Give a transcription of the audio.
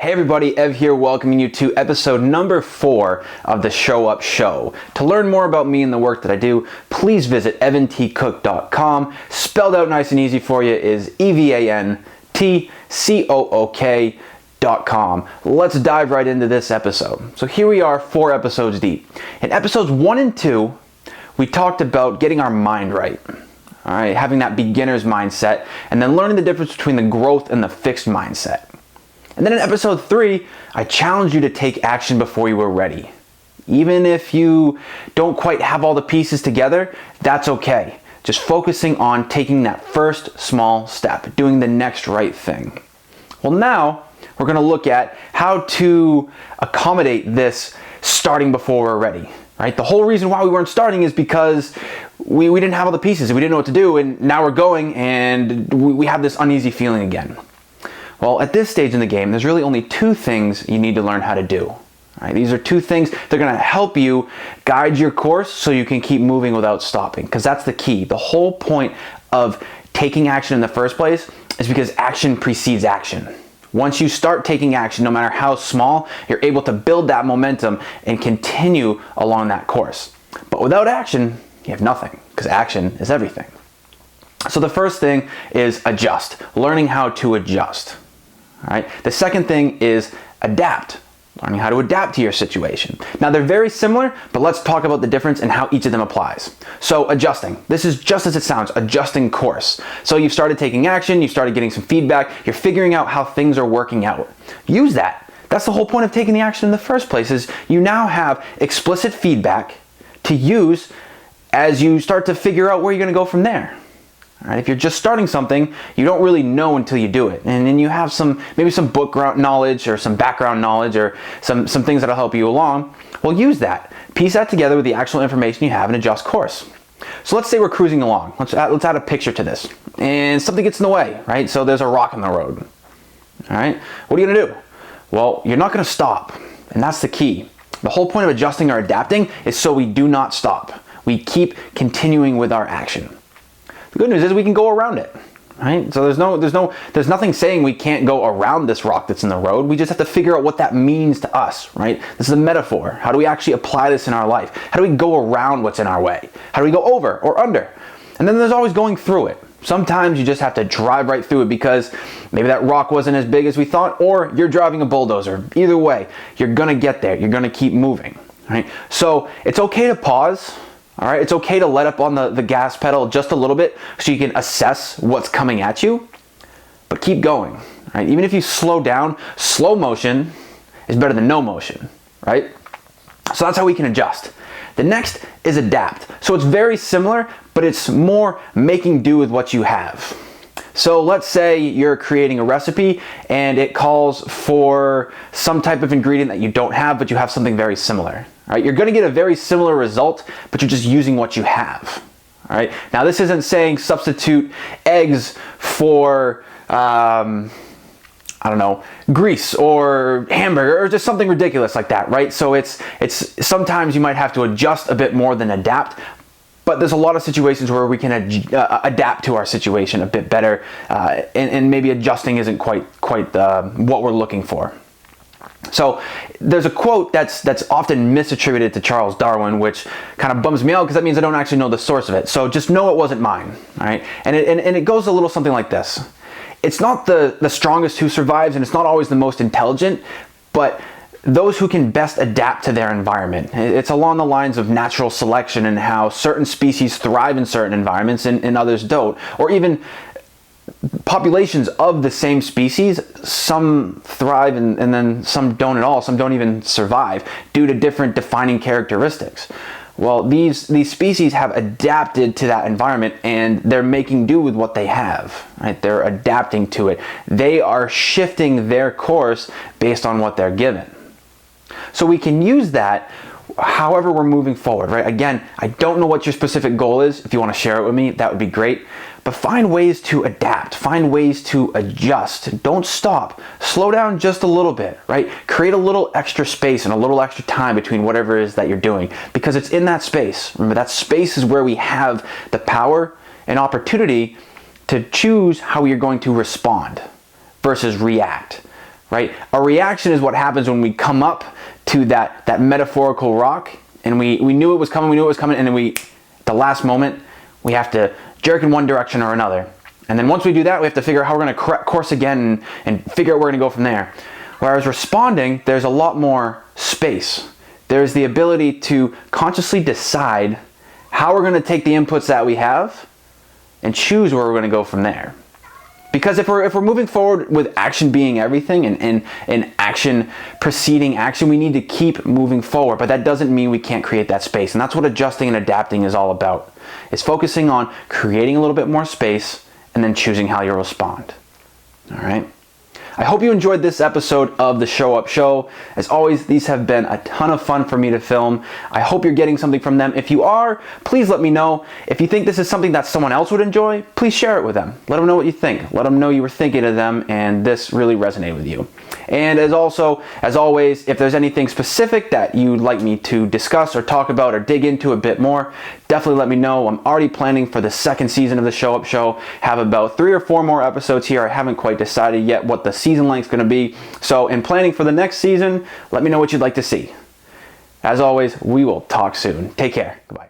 Hey everybody, Ev here welcoming you to episode number 4 of the Show Up Show. To learn more about me and the work that I do, please visit evantcook.com. Spelled out nice and easy for you is evantcook.com. Let's dive right into this episode. So here we are, 4 episodes deep. In episodes 1 and 2, we talked about getting our mind right. All right, having that beginner's mindset, and then learning the difference between the growth and the fixed mindset. And then in episode 3, I challenged you to take action before you were ready. Even if you don't quite have all the pieces together, that's okay. Just focusing on taking that first small step, doing the next right thing. Well, now we're going to look at how to accommodate this starting before we're ready. Right? The whole reason why we weren't starting is because we didn't have all the pieces, we didn't know what to do, and now we're going and we have this uneasy feeling again. Well, at this stage in the game, there's really only 2 things you need to learn how to do. Right? These are 2 things that are going to help you guide your course so you can keep moving without stopping, because that's the key. The whole point of taking action in the first place is because action precedes action. Once you start taking action, no matter how small, you're able to build that momentum and continue along that course. But without action, you have nothing, because action is everything. So the first thing is adjust, learning how to adjust. All right. The second thing is adapt, learning how to adapt to your situation. Now they're very similar, but let's talk about the difference and how each of them applies. So adjusting, this is just as it sounds, adjusting course. So you've started taking action, you've started getting some feedback, you're figuring out how things are working out. Use that. That's the whole point of taking the action in the first place, is you now have explicit feedback to use as you start to figure out where you're going to go from there. All right, if you're just starting something, you don't really know until you do it. And then you have maybe some book knowledge or some background knowledge or some things that'll help you along. Well, use that. Piece that together with the actual information you have and adjust course. So let's say we're cruising along. Let's add a picture to this. And something gets in the way, right? So there's a rock in the road. All right, what are you going to do? Well, you're not going to stop. And that's the key. The whole point of adjusting or adapting is so we do not stop. We keep continuing with our action. The good news is we can go around it, right? So there's nothing saying we can't go around this rock that's in the road. We just have to figure out what that means to us, right? This is a metaphor. How do we actually apply this in our life? How do we go around what's in our way? How do we go over or under? And then there's always going through it. Sometimes you just have to drive right through it because maybe that rock wasn't as big as we thought, or you're driving a bulldozer. Either way, you're gonna get there. You're gonna keep moving, right? So it's okay to pause. All right, it's okay to let up on the gas pedal just a little bit so you can assess what's coming at you, but keep going, right? Even if you slow down, slow motion is better than no motion, right? So that's how we can adjust. The next is adapt. So it's very similar, but it's more making do with what you have. So let's say you're creating a recipe and it calls for some type of ingredient that you don't have, but you have something very similar. All right, you're going to get a very similar result, but you're just using what you have. All right. Now this isn't saying substitute eggs for grease or hamburger or just something ridiculous like that, right? So it's sometimes you might have to adjust a bit more than adapt. But there's a lot of situations where we can adapt to our situation a bit better, and maybe adjusting isn't quite what we're looking for. So there's a quote that's often misattributed to Charles Darwin, which kind of bums me out because that means I don't actually know the source of it. So just know it wasn't mine, all right? And it goes a little something like this. It's not the strongest who survives, and it's not always the most intelligent, but those who can best adapt to their environment. It's along the lines of natural selection and how certain species thrive in certain environments and others don't. Or even populations of the same species, some thrive and then some don't at all. Some don't even survive due to different defining characteristics. Well, these species have adapted to that environment and they're making do with what they have, right? They're adapting to it. They are shifting their course based on what they're given. So we can use that however we're moving forward, right? Again, I don't know what your specific goal is. If you want to share it with me, that would be great. But find ways to adapt, find ways to adjust. Don't stop. Slow down just a little bit, right? Create a little extra space and a little extra time between whatever it is that you're doing, because it's in that space. Remember, that space is where we have the power and opportunity to choose how you're going to respond versus react. right? A reaction is what happens when we come up to that metaphorical rock, and we knew it was coming, and then at the last moment, we have to jerk in one direction or another. And then once we do that, we have to figure out how we're going to correct course again and figure out where we're going to go from there. Whereas responding, there's a lot more space. There's the ability to consciously decide how we're going to take the inputs that we have and choose where we're going to go from there. Because if we're moving forward with action being everything and action preceding action, we need to keep moving forward. But that doesn't mean we can't create that space. And that's what adjusting and adapting is all about. It's focusing on creating a little bit more space and then choosing how you'll respond. All right? I hope you enjoyed this episode of the Show Up Show. As always, these have been a ton of fun for me to film. I hope you're getting something from them. If you are, please let me know. If you think this is something that someone else would enjoy, please share it with them. Let them know what you think. Let them know you were thinking of them and this really resonated with you. And as always, if there's anything specific that you'd like me to discuss or talk about or dig into a bit more, definitely let me know. I'm already planning for the second season of the Show Up Show. Have about 3 or 4 more episodes here. I haven't quite decided yet what the season length is going to be. So in planning for the next season, let me know what you'd like to see. As always, we will talk soon. Take care. Goodbye.